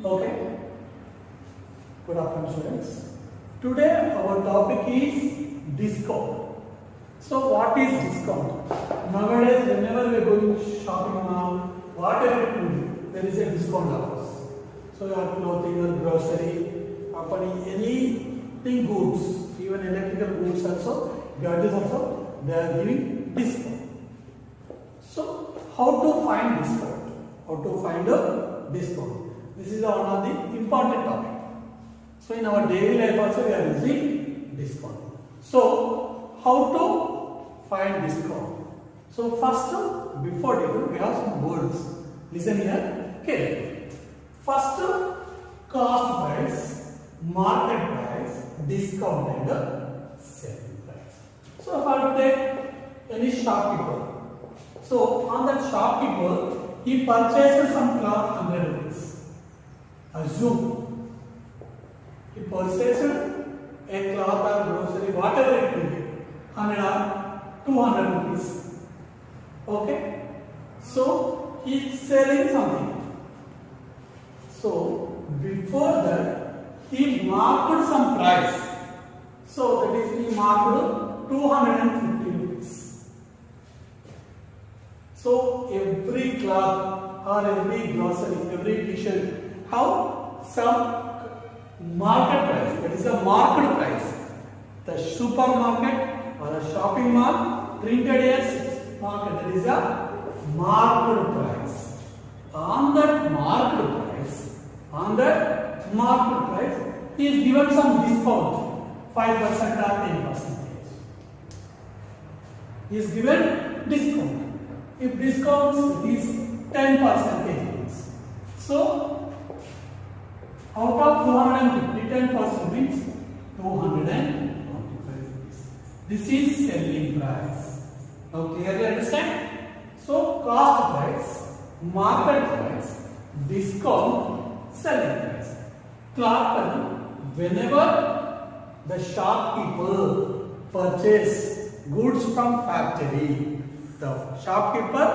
Okay. Good afternoon, students. Today our topic is discount. So what is discount? Nowadays, whenever we are going shopping mall, whatever it will be, there is a discount offers. So your clothing or grocery, anything goods, even electrical goods also, gadgets also, they are giving discount. So how to find discount? How to find a discount? This is one of the important topic. So in our daily life also we are using discount. So how to find discount? So first, before discount, we have some words. Listen here carefully. First, cost price, market price, discount and selling price. So if I take any shopkeeper. So on that shopkeeper, he purchases some cloth 100 rupees. Assume he purchased a cloth or grocery, whatever it will be, 100 or 200 rupees. Okay? So he is selling something. So before that, he marked some price. So that is, he marked 250 rupees. So every cloth or every grocery, every t-shirt, how some market price, that is a market price. The supermarket or a shopping mall printed as market, that is a market price. On that market price, he is given some discount, 5% or 10%. He is given discount. If discount is 10%, so out of 250, 10% means 225 rupees. This is selling price. Now clearly understand? So cost price, market price, discount, selling price. Whenever the shopkeeper purchase goods from factory, the shopkeeper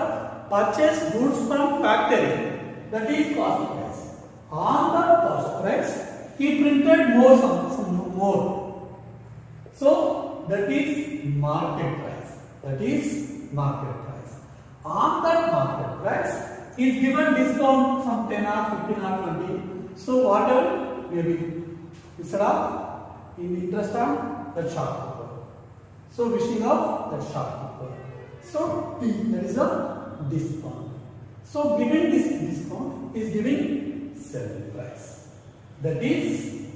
purchase goods from factory, that is cost price. On the cost price, he printed some more. So that is market price. That is market price. On that market price, he is given discount some 10 or 15 or 20. So whatever maybe instead of in interest on that shopkeeper. So wishing of that shopkeeper. So that is a discount. So giving this discount is giving selling price. That is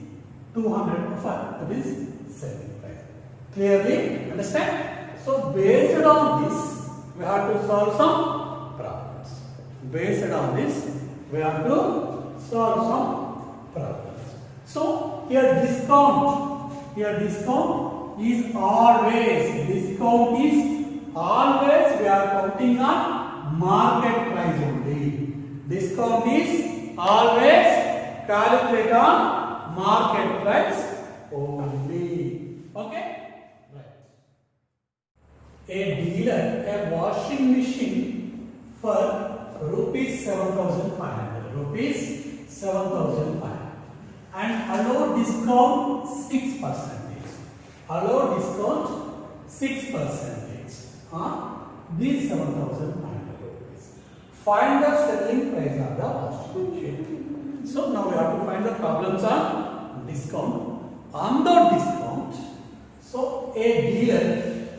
205. That is selling price. Clearly understand? So based on this, we have to solve some problems. Based on this, we have to solve some problems. So here discount is always we are counting on market price only. Discount is always calculate on market price only. Okay? Right. A dealer, a washing machine for rupees 7,500. Rupees 7,500. And allow discount 6%. Allow discount 6%. These 7,500 rupees. Find the selling price of the washing machine. So now we have to find the problems on discount. On the discount, so a dealer,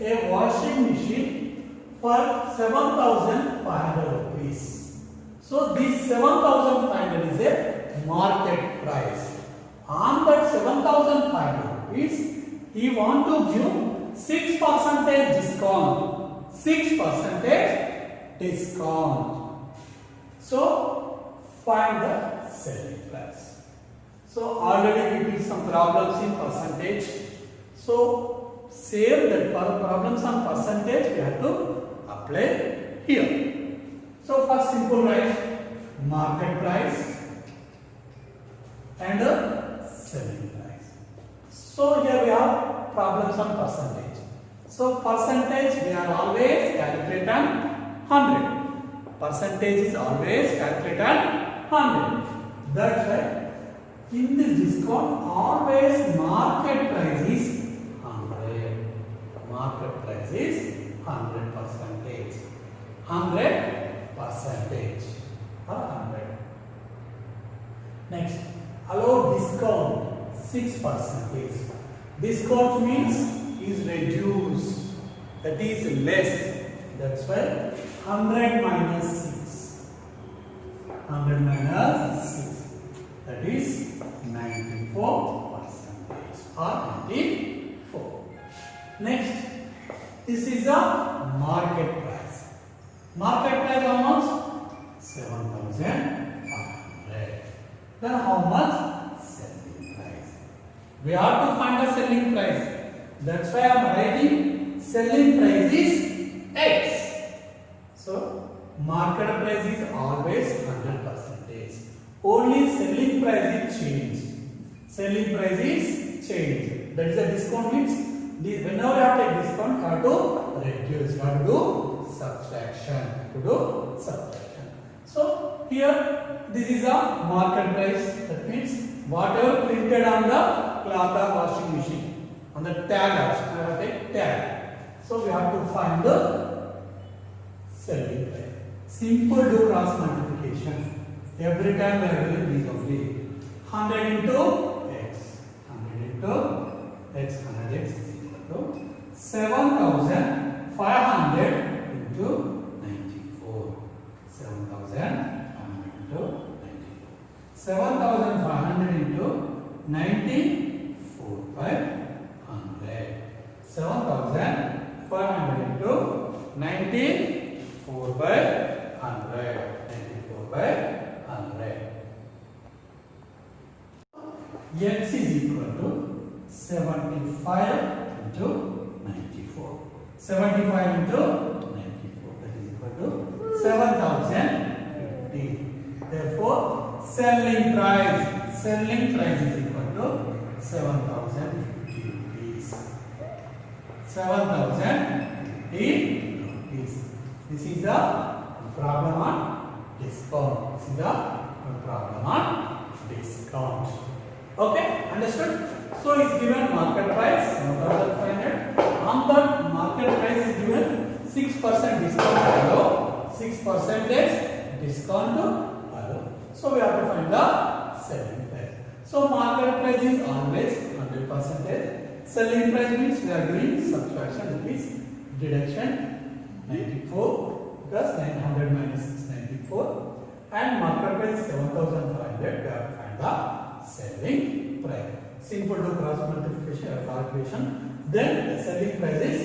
a washing machine for 7,500 rupees. So this 7,500 is a market price. On that 7,500 rupees, he want to give 6% discount. 6% discount. So find the selling price. So already we did some problems in percentage. So same that problems on percentage we have to apply here. So first simple write market price and selling price. So here we have problems on percentage. So percentage we are always calculate on 100. Percentage is always calculate on 100. That's why in this discount always market price is 100. Market price is 100 percentage. 100 percentage or 100. Next, allow discount 6 percentage. Discount means is reduced. That is less. That's why 100 minus 6. 100 minus 6. That is 94 percentage or 94. Next, this is a market price. Market price how much? 7,500. Then how much? Selling price. We have to find the selling price. That's why I am writing selling price is X. So market price is always 100%. Only selling price is changed. Selling price is changed. That is a discount means whenever you have to take discount, you have to reduce. You have to do subtraction. So here this is a market price. That means whatever printed on the cloth or washing machine, on the tag, we have to take tag. So we have to find the selling price. Simple do cross multiplication. Every time we are doing these only. 100 into x. 100 into x. 100x is equal to 7,500 into 94. 7,500 into 94. 7,500 into 94 by 100. 7,500 into 94 by 100. 94 by 100. X is equal to 75 into 94. 75 into 94. That is equal to 7,050. Therefore, selling price is equal to 7,050 rupees. 7,050 rupees. This is the problem on discount. This is the problem on discount. Okay, understood? So is given market price 7,500. On that market price is given 6% discount below. 6% discount below. So we have to find the selling price. So market price is always 100%. Selling price means we are doing subtraction, that is deduction 94 because 900 minus 694, and market price is 7,500. We have to find the selling price. Simple to cross multiplication or calculation. Then the selling price is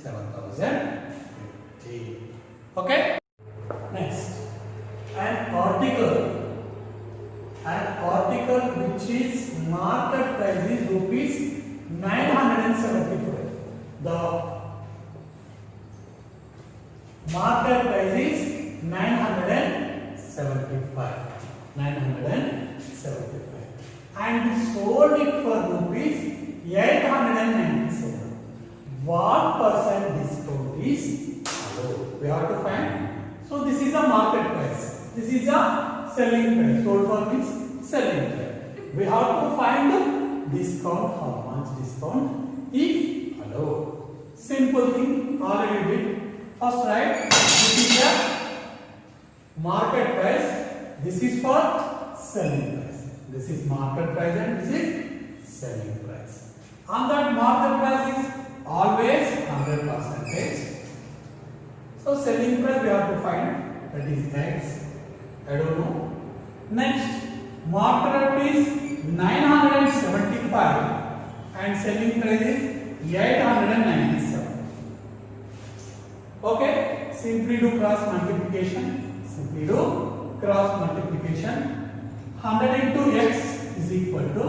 7,050. Okay. Next, an article which is market price is rupees 975. The market price is 975. 975. And sold it for rupees 897. What percent discount is allowed? We have to find. So this is a market price. This is a selling price. Sold for means selling price. We have to find the discount. How much discount if allowed? Simple thing. Already did. First write. This is the market price. This is for selling price. This is market price and this is selling price. And that market price is always 100%. So selling price we have to find, that is X. I don't know. Next, market price is 975 and selling price is 897. Okay, simply do cross multiplication. 100 into x is equal to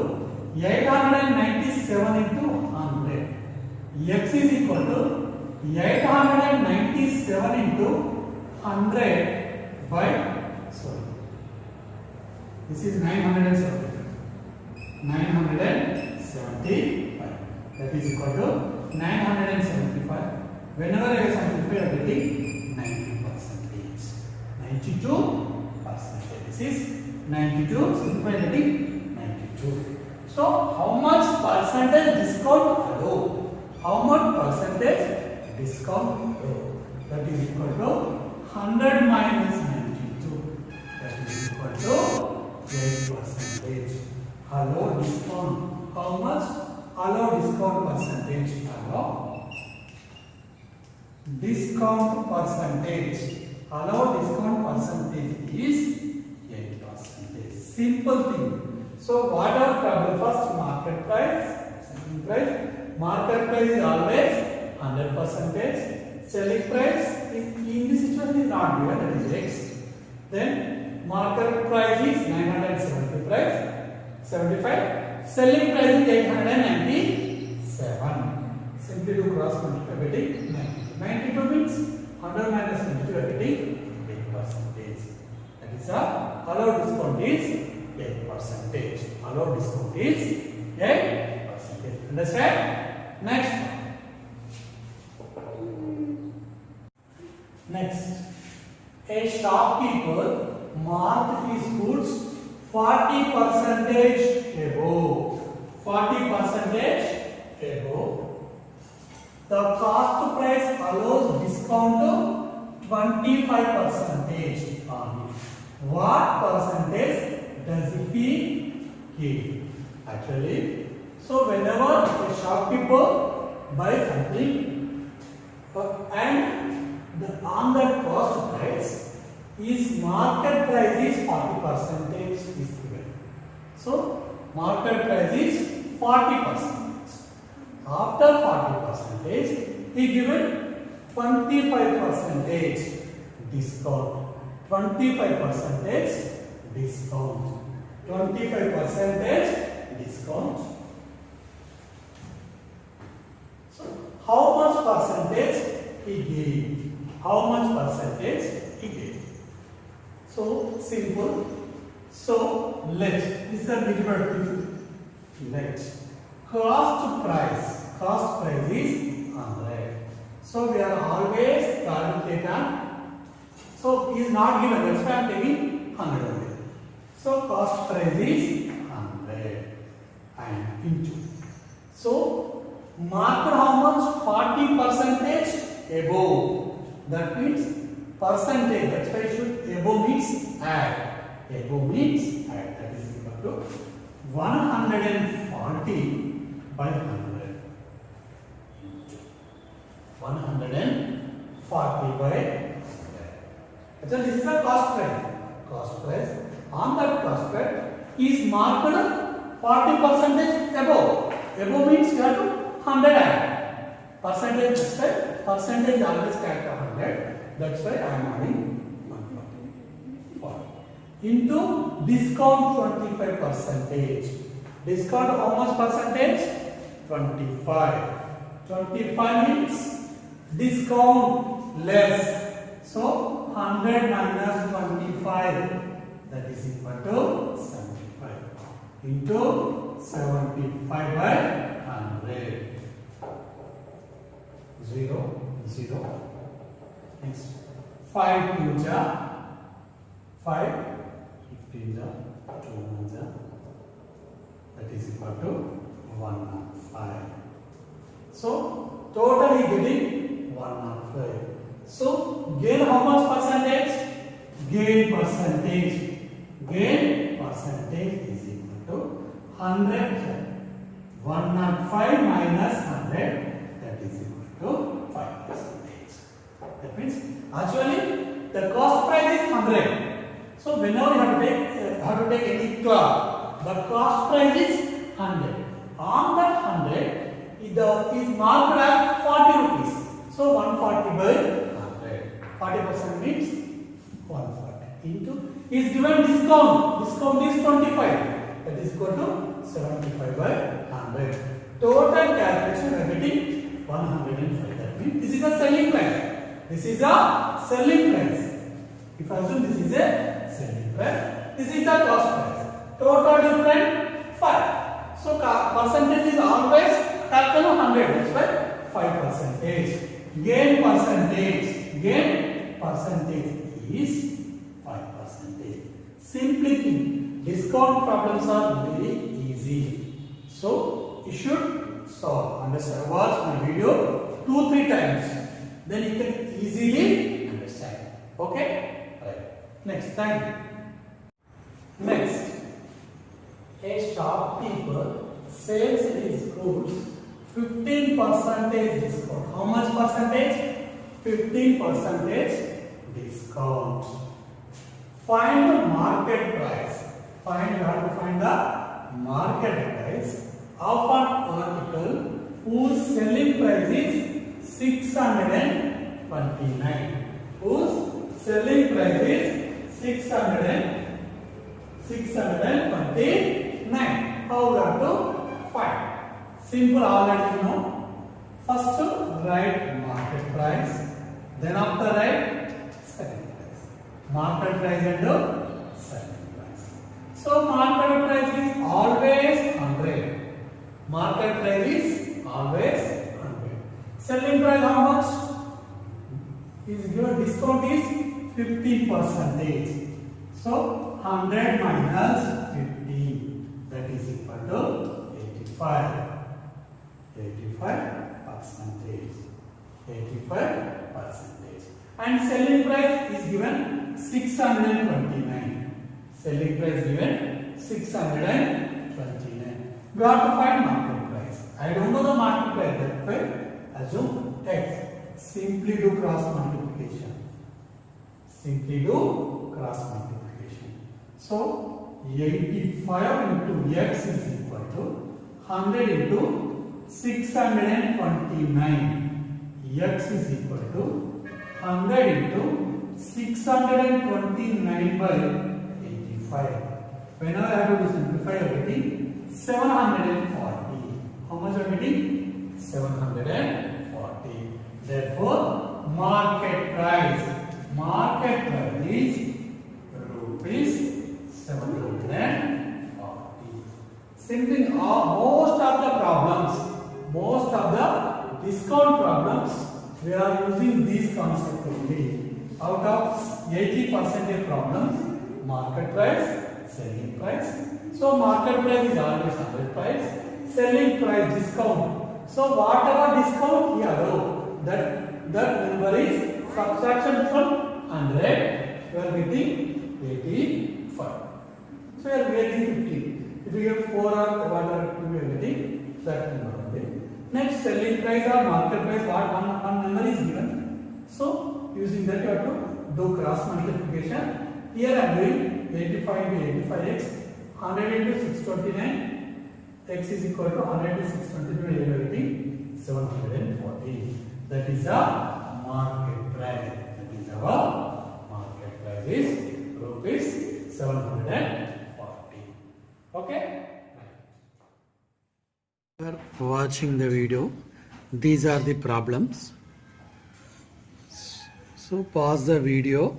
897 into 100. X is equal to 897 into 100 by, sorry, this is 975. 975. That is equal to 975. Whenever I simplify, I am getting 90%. 92%. This is 92. Simplify getting 92. So how much percentage discount allow? How much percentage discount allow? That is equal to 100 minus 92. That is equal to 8%. Allow discount. How much? Allow discount percentage. Allow discount percentage. Allow discount percentage is 8%. Simple thing. So what are problem? First market price, second price. Market price is always 100%. Selling price in this situation is not given, that is X. Then market price is 970 price, 75. Selling price is 897. Simply do cross multiply getting 92. 92 means 100 minus 92 are getting 8%. That is allowed discount is 8%. Allowed discount is 8%. Understand? Next. Next, a shopkeeper marked his goods 40% above. 40% above. The cost price allows discount to 25% on it. What percentage does he give? Actually, so whenever a shopkeeper buys something and on the cost price, his market price is 40% is given. So market price is 40%. After 40%, he given 25% discount. 25% discount. 25% discount. So how much percentage he gave? How much percentage he gave? So simple. So let, this is a derivative. Let cost price is 100. So we are always calculating. So he is not given, that's why I am taking 100 only. So cost price is 100 and into. So mark how much? 40% above. That means percentage. That's why you should above means add. Above means add. That is equal to 140 by 100. 140 by 100. So this is the cost price. Cost price. On that cost price is marked 40% above. Above means you have to 100 add. Percentage, that's why percentage always character 100. That's why I am adding 140. Into discount 25%. Discount how much percentage? 25. 25 means discount less. So 100 minus 25, that is equal to 75 into 75 by 100. 0, 0. Next, 5 2 ja, 5, 15 ja, 2 1 ja, that is equal to 105. So totally getting 105. So gain how much percentage? Gain percentage. Gain percentage is equal to 100. 105 minus 100, that is equal to 5%. That means actually the cost price is 100. So whenever you have to take any cloth, the cost price is 100. On that 100, is marked as 40 rupees. So 140 by 100. 40% means 140 into is given discount. Discount is 25. That is equal to 75 by 100. Total calculation we are getting 105. That means this is a selling price. This is a selling price. If I assume this is a selling price, this is the cost price. Total difference 5. So percentage is always calculate 100. That's why 5%. Gain percentage. Gain percentage is 5%. Simply think. Discount problems are very easy. So you should solve. Understand? Watch my video 2-3 times. Then you can easily understand. Okay? Right. Next, thank you. Next, a shopkeeper sells his goods 15% discount. How much percentage? 15% discount. Find the market price. You have to find the market price of an article whose selling price is 629. Whose selling price is 629. How we have to find? Simple, already you know. First write market price, then after write selling price. Market price and selling price. So market price is always 100. Market price is always 100. Selling price how much? Is your discount is 50%. So 100 minus 50, that is equal to 85. 85%. And selling price is given 629. Selling price given 629. We have to find market price. I don't know the market price, that way assume X. Simply do cross multiplication. So 85 into X is equal to 100 into 629. X is equal to 100 into 629 by 85. Whenever I have to simplify, I am getting 740. How much I am getting? 740. Therefore, market price is rupees 740. Same thing, most of the discount problems, we are using these concepts only. Out of 80% problems, market price, selling price. So market price is always 100 price, selling price discount. So whatever discount we allow, that number is subtraction from 100, you are getting 85. So you are getting 50. If you get 4 or whatever, you are getting that number. Next, selling price or market price, what one number is given. So using that you have to do cross multiplication. Here I am doing 85 into 85x, 100 into 629, x is equal to 100 into 629, 740. That is the market price. That is our market price is rupees 740. Okay? After watching the video, these are the problems. So pause the video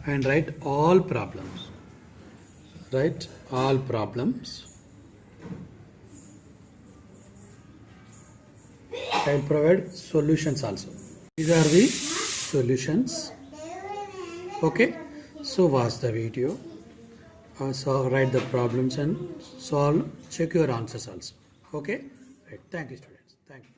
and write all problems. Write all problems. I will provide solutions also. These are the solutions. Okay. So watch the video. So write the problems and solve. Check your answers also. Okay. Right. Thank you, students. Thank you.